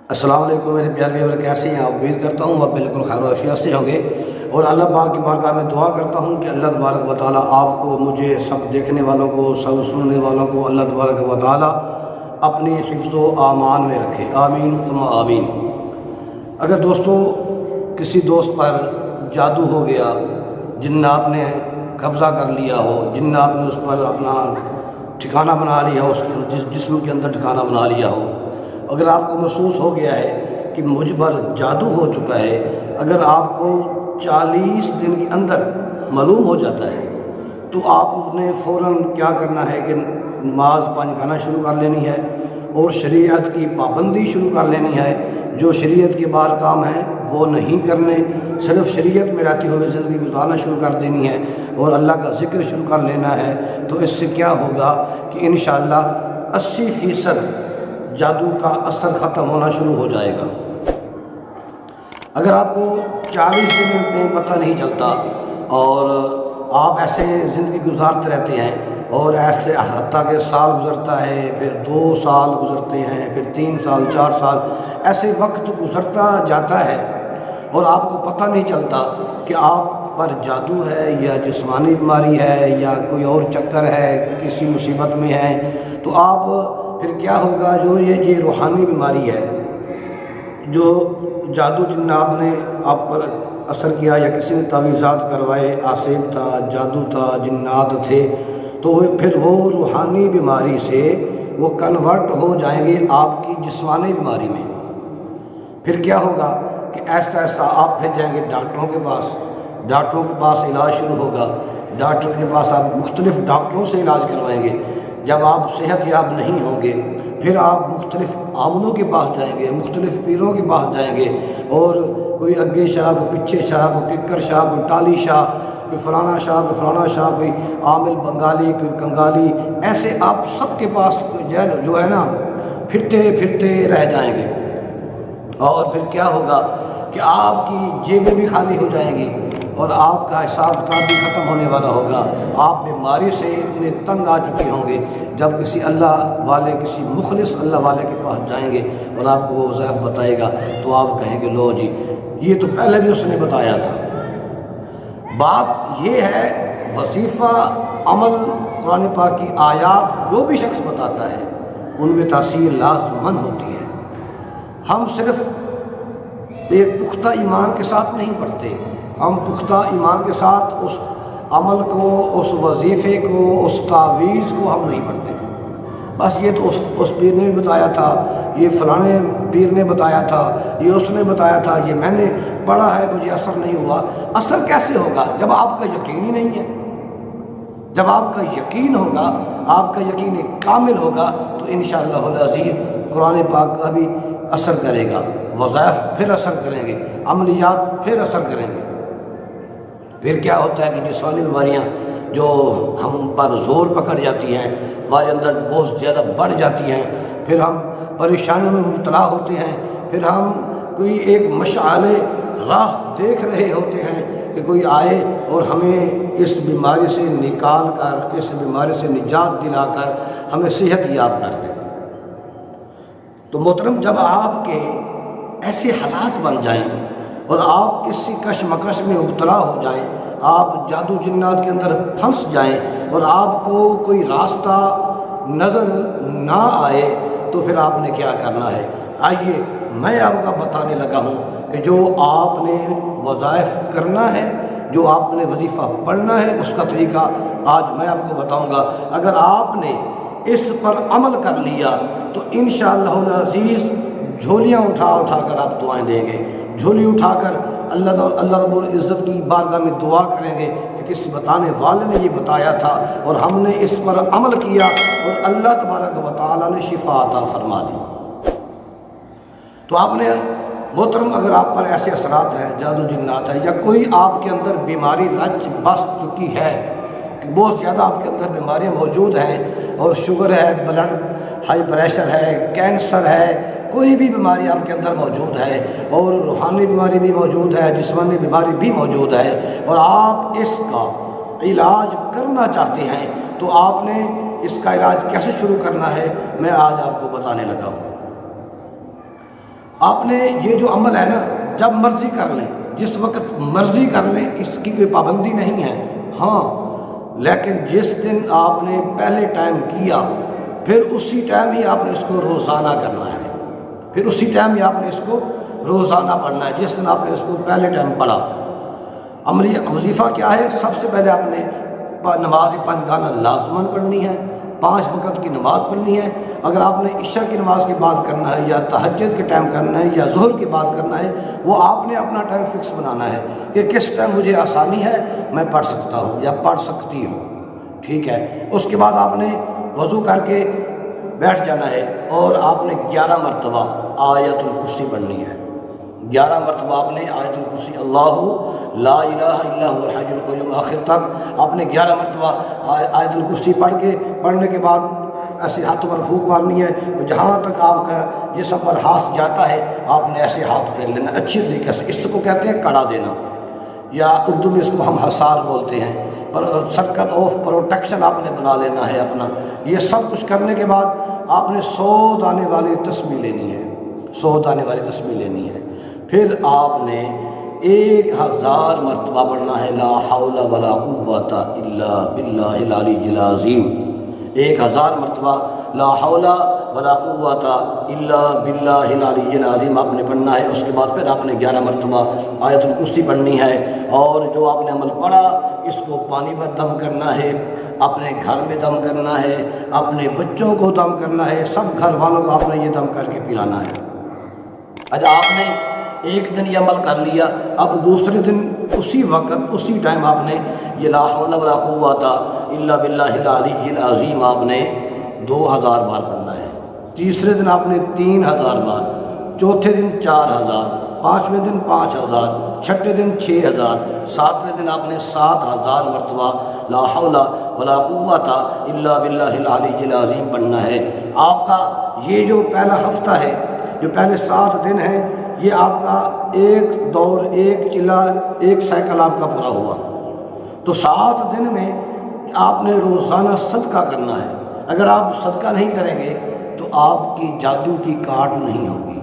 السلام علیکم میرے پیارے ویور، کیسے ہیں آپ؟ امید کرتا ہوں آپ بالکل خیر و عافیت سے ہوں گے، اور اللہ پاک کی بارگاہ میں دعا کرتا ہوں کہ اللہ تبارک و تعالیٰ آپ کو، مجھے، سب دیکھنے والوں کو، سب سننے والوں کو اللہ تبارک و تعالیٰ اپنی حفظ و امان میں رکھے، آمین ثم آمین۔ اگر دوستو کسی دوست پر جادو ہو گیا، جنات نے قبضہ کر لیا ہو، جنات نے اس پر اپنا ٹھکانہ بنا لیا ہو، اس کے جسم کے اندر ٹھکانہ بنا لیا ہو، اگر آپ کو محسوس ہو گیا ہے کہ مجھ پر جادو ہو چکا ہے، اگر آپ کو 40 دن کے اندر معلوم ہو جاتا ہے تو آپ نے فوراً کیا کرنا ہے کہ نماز پانچ گانا شروع کر لینی ہے اور شریعت کی پابندی شروع کر لینی ہے۔ جو شریعت کے بار کام ہیں وہ نہیں کرنے، صرف شریعت میں رہتی ہوئے زندگی گزارنا شروع کر دینی ہے اور اللہ کا ذکر شروع کر لینا ہے۔ تو اس سے کیا ہوگا کہ انشاءاللہ 80% جادو کا اثر ختم ہونا شروع ہو جائے گا۔ اگر آپ کو 40 دن میں پتہ نہیں چلتا اور آپ ایسے زندگی گزارتے رہتے ہیں اور ایسے حتیٰ کہ سال گزرتا ہے، پھر 2 سال گزرتے ہیں، پھر 3 سال، 4 سال، ایسے وقت گزرتا جاتا ہے اور آپ کو پتہ نہیں چلتا کہ آپ پر جادو ہے یا جسمانی بیماری ہے یا کوئی اور چکر ہے، کسی مصیبت میں ہے، تو آپ پھر کیا ہوگا؟ جو یہ روحانی بیماری ہے، جو جادو جنات نے آپ پر اثر کیا یا کسی نے تعویذات کروائے، آسیب تھا، جادو تھا، جنات تھے، تو پھر وہ روحانی بیماری سے وہ کنورٹ ہو جائیں گے آپ کی جسمانی بیماری میں۔ پھر کیا ہوگا کہ ایسا ایسا آپ پھر جائیں گے ڈاکٹروں کے پاس، ڈاکٹروں کے پاس علاج شروع ہوگا، ڈاکٹر کے پاس آپ مختلف ڈاکٹروں سے علاج کروائیں گے۔ جب آپ صحت یاب نہیں ہوں گے پھر آپ مختلف عاملوں کے پاس جائیں گے، مختلف پیروں کے پاس جائیں گے، اور کوئی اگے شاہ، کوئی پچھے شاہ، کوئی ککر شاہ، کوئی ٹالی شاہ، کوئی فلانا شاہ، کوئی فلانا شاہ، کوئی عامل بنگالی، کوئی کنگالی، ایسے آپ سب کے پاس جو ہے نا پھرتے پھرتے رہ جائیں گے۔ اور پھر کیا ہوگا کہ آپ کی جیبیں بھی خالی ہو جائیں گی اور آپ کا حساب کتاب بھی ختم ہونے والا ہوگا۔ آپ بیماری سے اتنے تنگ آ چکے ہوں گے، جب کسی اللہ والے، کسی مخلص اللہ والے کے پاس جائیں گے اور آپ کو وہ وظائف بتائے گا تو آپ کہیں گے لو جی یہ تو پہلے بھی اس نے بتایا تھا۔ بات یہ ہے، وظیفہ، عمل، قرآن پاک کی آیات جو بھی شخص بتاتا ہے ان میں تاثیر لازماً ہوتی ہے۔ ہم صرف ایک پختہ ایمان کے ساتھ نہیں پڑھتے، ہم پختہ ایمان کے ساتھ اس عمل کو، اس وظیفے کو، اس تعویذ کو ہم نہیں پڑھتے۔ بس یہ تو اس پیر نے بھی بتایا تھا، یہ فلانے پیر نے بتایا تھا، یہ اس نے بتایا تھا، یہ میں نے پڑھا ہے، مجھے اثر نہیں ہوا۔ اثر کیسے ہوگا جب آپ کا یقین ہی نہیں ہے؟ جب آپ کا یقین ہوگا، آپ کا یقین کامل ہوگا تو انشاءاللہ العزیز قرآن پاک کا بھی اثر کرے گا، وظائف پھر اثر کریں گے، عملیات پھر اثر کریں گے۔ پھر کیا ہوتا ہے کہ جسمانی بیماریاں جو ہم پر زور پکڑ جاتی ہیں، ہمارے اندر بہت زیادہ بڑھ جاتی ہیں، پھر ہم پریشانیوں میں مبتلا ہوتے ہیں، پھر ہم کوئی ایک مشعل راہ دیکھ رہے ہوتے ہیں کہ کوئی آئے اور ہمیں اس بیماری سے نکال کر، اس بیماری سے نجات دلا کر ہمیں صحت یاب کر دے۔ تو محترم، جب آپ کے ایسے حالات بن جائیں اور آپ اسی کشمکش میں مبتلا ہو جائیں، آپ جادو جنات کے اندر پھنس جائیں اور آپ کو کوئی راستہ نظر نہ آئے تو پھر آپ نے کیا کرنا ہے؟ آئیے میں آپ کا بتانے لگا ہوں کہ جو آپ نے وظائف کرنا ہے، جو آپ نے وظیفہ پڑھنا ہے، اس کا طریقہ آج میں آپ کو بتاؤں گا۔ اگر آپ نے اس پر عمل کر لیا تو انشاءاللہ العزیز جھولیاں اٹھا اٹھا کر آپ دعائیں دیں گے، جھولی اٹھا کر اللہ رب العزت کی بارگاہ میں دعا کریں گے کہ کسی بتانے والے نے یہ بتایا تھا اور ہم نے اس پر عمل کیا اور اللہ تبارک و تعالیٰ نے شفا عطا فرما دی۔ تو آپ نے محترم، اگر آپ پر ایسے اثرات ہیں، جادو جنات ہے، یا کوئی آپ کے اندر بیماری رچ بس چکی ہے کہ بہت زیادہ آپ کے اندر بیماریاں موجود ہیں، اور شوگر ہے، بلڈ ہائی پریشر ہے، کینسر ہے، کوئی بھی بیماری آپ کے اندر موجود ہے، اور روحانی بیماری بھی موجود ہے، جسمانی بیماری بھی موجود ہے، اور آپ اس کا علاج کرنا چاہتے ہیں، تو آپ نے اس کا علاج کیسے شروع کرنا ہے میں آج آپ کو بتانے لگا ہوں۔ آپ نے یہ جو عمل ہے نا، جب مرضی کر لیں، جس وقت مرضی کر لیں، اس کی کوئی پابندی نہیں ہے۔ ہاں لیکن جس دن آپ نے پہلے ٹائم کیا، پھر اسی ٹائم ہی آپ نے اس کو روزانہ کرنا ہے، پھر اسی ٹائم ہی آپ نے اس کو روزانہ پڑھنا ہے جس دن آپ نے اس کو پہلے ٹائم پڑھا۔ عملی وظیفہ کیا ہے؟ سب سے پہلے آپ نے نماز پنجگانہ لازماً پڑھنی ہے، 5 وقت کی نماز پڑھنی ہے۔ اگر آپ نے عشاء کی نماز کے بعد کرنا ہے یا تہجد کے ٹائم کرنا ہے یا ظہر کے بعد کرنا ہے، وہ آپ نے اپنا ٹائم فکس بنانا ہے کہ کس ٹائم مجھے آسانی ہے میں پڑھ سکتا ہوں یا پڑھ سکتی ہوں، ٹھیک ہے۔ اس کے بعد آپ نے وضو کر کے بیٹھ جانا ہے اور آپ نے 11 مرتبہ آیت الکرسی پڑھنی ہے۔ 11 مرتبہ آپ نے آیت الکرسی، اللہ لا الہ الا هو الحی القیوم، آخر تک آپ نے 11 مرتبہ آیت الکرسی پڑھنے کے بعد ایسے ہاتھوں پر پھونک مارنی ہے، اور جہاں تک آپ کا جسم پر ہاتھ جاتا ہے آپ نے ایسے ہاتھ پھیر لینا اچھی طریقے سے۔ اس کو کہتے ہیں کڑا دینا، یا اردو میں اس کو ہم حصار بولتے ہیں، پر سرکل آف پروٹیکشن آپ نے بنا لینا ہے اپنا۔ یہ سب کچھ کرنے کے بعد آپ نے 100 دانے والی تسبیح لینی ہے، 100 دانے والی تسبیح لینی ہے۔ پھر آپ نے 1000 مرتبہ پڑھنا ہے لا حول ولا قوت الا باللہ العلی العظیم، 1000 مرتبہ لا حول ولا قوت الا باللہ العلی العظیم آپ نے پڑھنا ہے۔ اس کے بعد پھر آپ نے 11 مرتبہ آیت الکرسی پڑھنی ہے، اور جو آپ نے عمل پڑھا اس کو پانی پر دم کرنا ہے، اپنے گھر میں دم کرنا ہے، اپنے بچوں کو دم کرنا ہے، سب گھر والوں کو آپ نے یہ دم کر کے پلانا ہے۔ اچھا، آپ نے ایک دن یہ عمل کر لیا، اب دوسرے دن اسی وقت اسی ٹائم آپ نے یہ لا حول ولا قوت الا باللہ العلی العظیم آپ نے 2000 بار پڑھنا ہے۔ تیسرے دن آپ نے 3000 بار، چوتھے دن 4000، پانچویں دن 5000، چھٹے دن 6000، ساتویں دن آپ نے 7000 مرتبہ لا حول ولا قوت الا باللہ العلی العظیم پڑھنا ہے۔ آپ کا یہ جو پہلا ہفتہ ہے، جو پہلے 7 دن ہیں، یہ آپ کا ایک دور، ایک چلا، ایک سائیکل آپ کا پورا ہوا۔ تو 7 دن میں آپ نے روزانہ صدقہ کرنا ہے۔ اگر آپ صدقہ نہیں کریں گے تو آپ کی جادو کی کاٹ نہیں ہوگی۔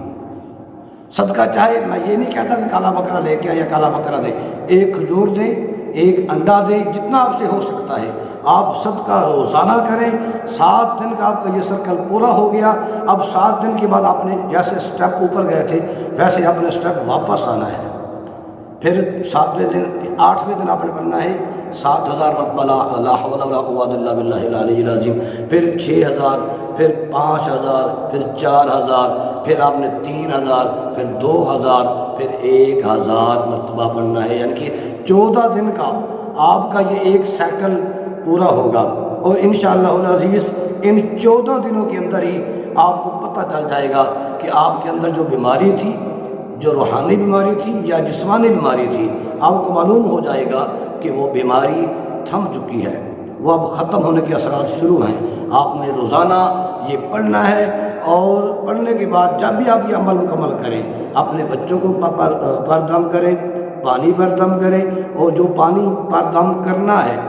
صدقہ چاہے، میں یہ نہیں کہتا کہ کالا بکرا لے کے یا کالا بکرا دے، ایک کھجور دیں، ایک انڈا دیں، جتنا آپ سے ہو سکتا ہے آپ صدقہ روزانہ کریں۔ 7 دن کا آپ کا یہ سرکل پورا ہو گیا۔ اب 7 دن کے بعد آپ نے جیسے سٹیپ اوپر گئے تھے ویسے اپنے سٹیپ واپس آنا ہے۔ پھر 8ویں دن آپ نے پڑھنا ہے 7000 مرتبہ لا حول ولا قوت الا باللہ العلی العظیم، پھر 6000، پھر 5000، پھر 4000، پھر آپ نے 3000، پھر 2000، پھر 1000 مرتبہ پڑھنا ہے۔ یعنی کہ 14 دن کا آپ کا یہ ایک سائیکل پورا ہوگا، اور انشاءاللہ العزیز ان 14 دنوں کے اندر ہی آپ کو پتہ چل جائے گا کہ آپ کے اندر جو بیماری تھی، جو روحانی بیماری تھی یا جسمانی بیماری تھی، آپ کو معلوم ہو جائے گا کہ وہ بیماری تھم چکی ہے، وہ اب ختم ہونے کے اثرات شروع ہیں۔ آپ نے روزانہ یہ پڑھنا ہے، اور پڑھنے کے بعد جب بھی آپ یہ عمل مکمل کریں، اپنے بچوں کو پر دم کریں، پانی پر دم کریں، اور جو پانی پر دم کرنا ہے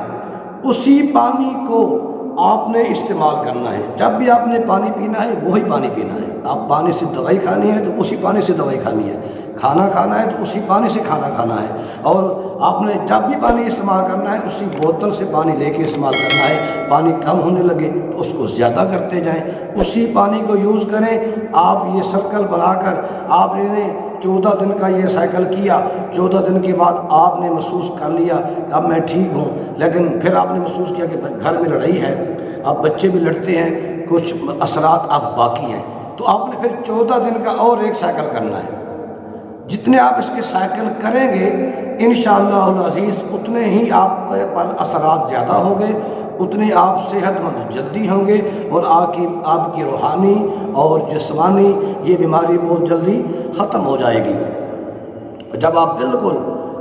اسی پانی کو آپ نے استعمال کرنا ہے۔ جب بھی آپ نے پانی پینا ہے وہی پانی پینا ہے۔ آپ پانی سے دوائی کھانی ہے تو اسی پانی سے دوائی کھانی ہے، کھانا کھانا ہے تو اسی پانی سے کھانا کھانا ہے، اور آپ نے جب بھی پانی استعمال کرنا ہے اسی بوتل سے پانی لے کے استعمال کرنا ہے۔ پانی کم ہونے لگے تو اس کو زیادہ کرتے جائیں، اسی پانی کو یوز کریں۔ آپ یہ سرکل بنا کر آپ نے 14 دن کا یہ سائیکل کیا، 14 دن کے بعد آپ نے محسوس کر لیا کہ اب میں ٹھیک ہوں، لیکن پھر آپ نے محسوس کیا کہ گھر میں لڑائی ہے، اب بچے بھی لڑتے ہیں، کچھ اثرات اب باقی ہیں، تو آپ نے پھر 14 دن کا اور ایک سائیکل کرنا ہے۔ جتنے آپ اس کے سائیکل کریں گے انشاءاللہ العزیز اتنے ہی آپ کے پر اثرات زیادہ ہوں گے، اتنے آپ صحت مند جلدی ہوں گے، اور آپ کی روحانی اور جسمانی یہ بیماری بہت جلدی ختم ہو جائے گی۔ جب آپ بالکل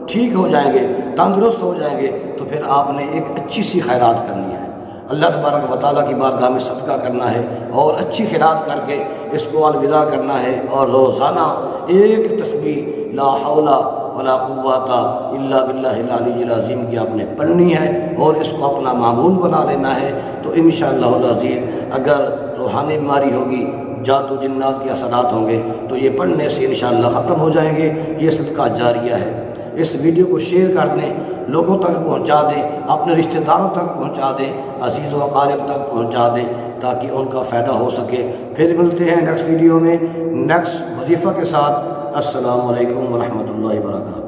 ٹھیک ہو جائیں گے، تندرست ہو جائیں گے، تو پھر آپ نے ایک اچھی سی خیرات کرنی ہے، اللہ تبارک و تعالیٰ کی بارگاہ میں صدقہ کرنا ہے، اور اچھی خیرات کر کے اس کو الوداع کرنا ہے، اور روزانہ ایک تسبیح لا حول ولا قوت الا باللہ العلی العظیم کی آپ نے پڑھنی ہے، اور اس کو اپنا معمول بنا لینا ہے۔ تو انشاءاللہ العزیز اگر روحانی بیماری ہوگی، جادو جنات کے اثرات ہوں گے تو یہ پڑھنے سے انشاءاللہ ختم ہو جائیں گے۔ یہ صدقہ جاریہ ہے۔ اس ویڈیو کو شیئر کر دیں، لوگوں تک پہنچا دیں، اپنے رشتہ داروں تک پہنچا دیں، عزیز و اقارب تک پہنچا دیں تاکہ ان کا فائدہ ہو سکے۔ پھر ملتے ہیں نیکسٹ ویڈیو میں نیکسٹ وظیفہ کے ساتھ۔ السلام علیکم ورحمۃ اللہ وبرکاتہ۔